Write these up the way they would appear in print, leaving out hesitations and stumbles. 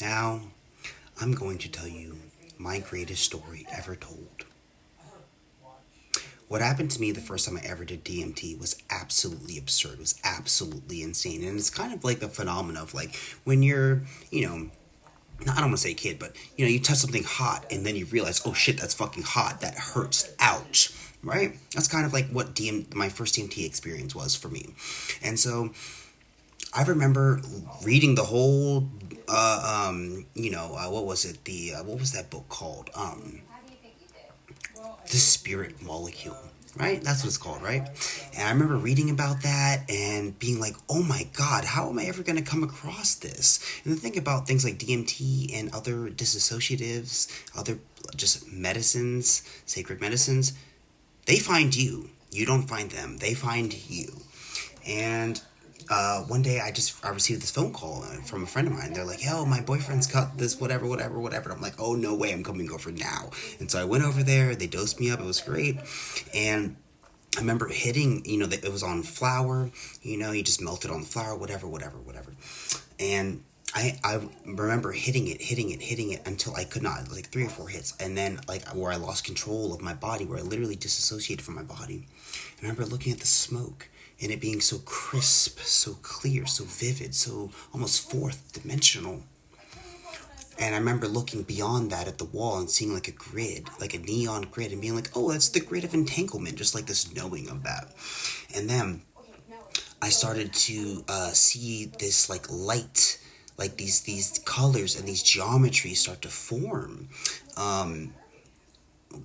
Now, I'm going to tell you my greatest story ever told. What happened to me the first time I ever did DMT was absolutely absurd, was absolutely insane. And it's kind of like a phenomenon of like when you're, you know, I don't want to say kid, but you touch something hot and then you realize, oh shit, that's fucking hot. That hurts. Ouch. Right? That's kind of like what my first DMT experience was for me. And so I remember reading the whole, what was it? What was that book called? The Spirit Molecule, right? That's what it's called, right? And I remember reading about that and being like, oh my God, how am I ever going to come across this? And then think about things like DMT and other disassociatives, other just medicines, sacred medicines. They find you. You don't find them. They find you. And one day I received this phone call from a friend of mine. They're like, yo, my boyfriend's cut this, whatever, whatever, whatever. I'm like, oh, no way, I'm coming over now. And so I went over there. They dosed me up. It was great. And I remember hitting, it was on flour. You just melted on the flour, whatever, whatever, whatever. And I remember hitting it until I could not, like 3 or 4 hits. And then, like, where I lost control of my body, where I literally disassociated from my body. I remember looking at the smoke and it being so crisp, so clear, so vivid, so almost fourth dimensional. And I remember looking beyond that at the wall and seeing like a grid, like a neon grid, and being like, oh, that's the grid of entanglement, just like this knowing of that. And then I started to see this like light, like these colors and these geometries start to form.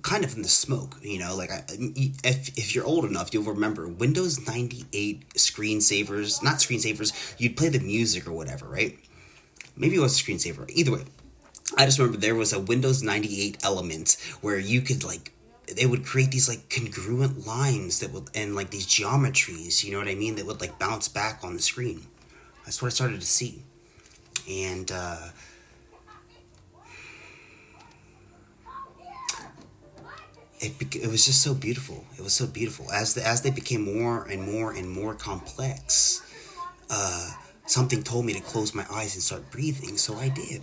Kind of in the smoke, if you're old enough, you'll remember Windows 98 screensavers, not screensavers, you'd play the music or whatever, right? Maybe it was a screensaver. Either way, I just remember there was a Windows 98 element where you could like, they would create these like congruent lines that would, and like these geometries, you know what I mean, that would like bounce back on the screen. That's what I started to see. And it was just so beautiful. It was so beautiful. As they became more and more and more complex, something told me to close my eyes and start breathing, so I did.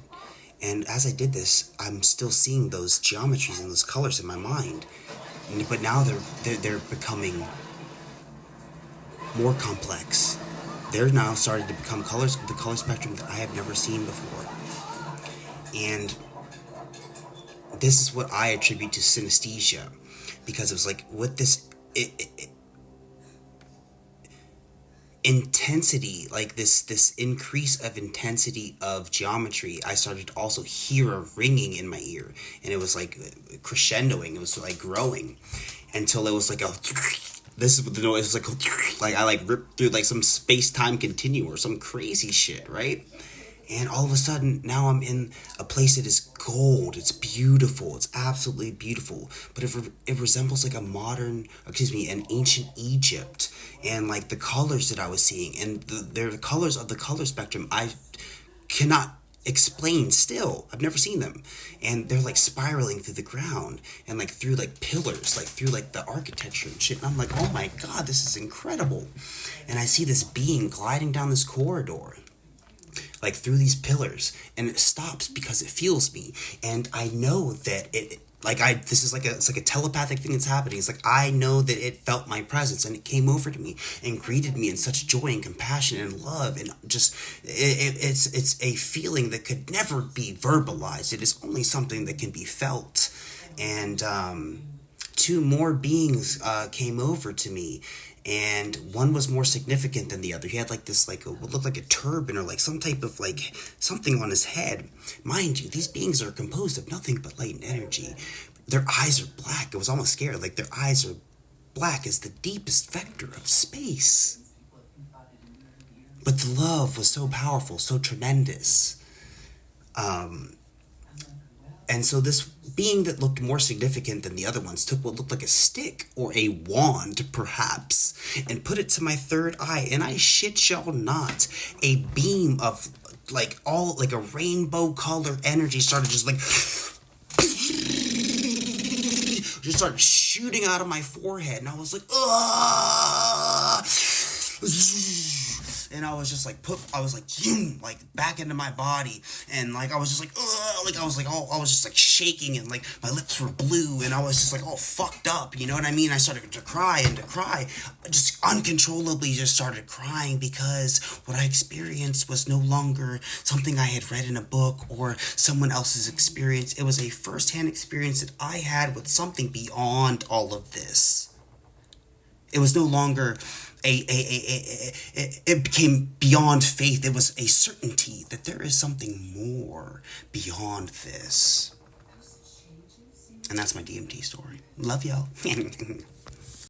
And as I did this, I'm still seeing those geometries and those colors in my mind, but now they're becoming more complex. They're now starting to become colors, the color spectrum that I have never seen before. And this is what I attribute to synesthesia, because it was like with this intensity, like this increase of intensity of geometry, I started to also hear a ringing in my ear, and it was like crescendoing. It was like growing until it was like a. This is what the noise was like I like ripped through like some space time continuum or some crazy shit, right? And all of a sudden, now I'm in a place that is gold. It's beautiful. It's absolutely beautiful. But it resembles like an ancient Egypt. And like the colors that I was seeing, and they're the colors of the color spectrum I cannot explain still. I've never seen them. And they're like spiraling through the ground and like through like pillars, like through like the architecture and shit. And I'm like, oh my God, this is incredible. And I see this being gliding down this corridor, like through these pillars, and it stops because it feels me, and I know that this is like it's like a telepathic thing that's happening. It's like I know that it felt my presence and it came over to me and greeted me in such joy and compassion and love, and just it's a feeling that could never be verbalized. It is only something that can be felt. And two more beings came over to me, and one was more significant than the other. He had like this, like what looked like a turban or like some type of like something on his head. Mind you, these beings are composed of nothing but light and energy. Their eyes are black. I was almost scared. Like their eyes are black as the deepest vector of space. But the love was so powerful, so tremendous. And so this being that looked more significant than the other ones took what looked like a stick or a wand, perhaps, and put it to my third eye. And I shit y'all not, a beam of like a rainbow color energy started just like just started shooting out of my forehead, and I was like, ugh! and I was just like I was like, zoom, like back into my body, and like I was just like, ugh, like I was like, oh, I was just like shaking, and like my lips were blue, and I was just like all fucked up, you know what I mean? I started to cry and to cry, just uncontrollably just started crying because what I experienced was no longer something I had read in a book or someone else's experience. It was a first-hand experience that I had with something beyond all of this. It was no longer it became beyond faith. It was a certainty that there is something more beyond this. And that's my DMT story. Love y'all.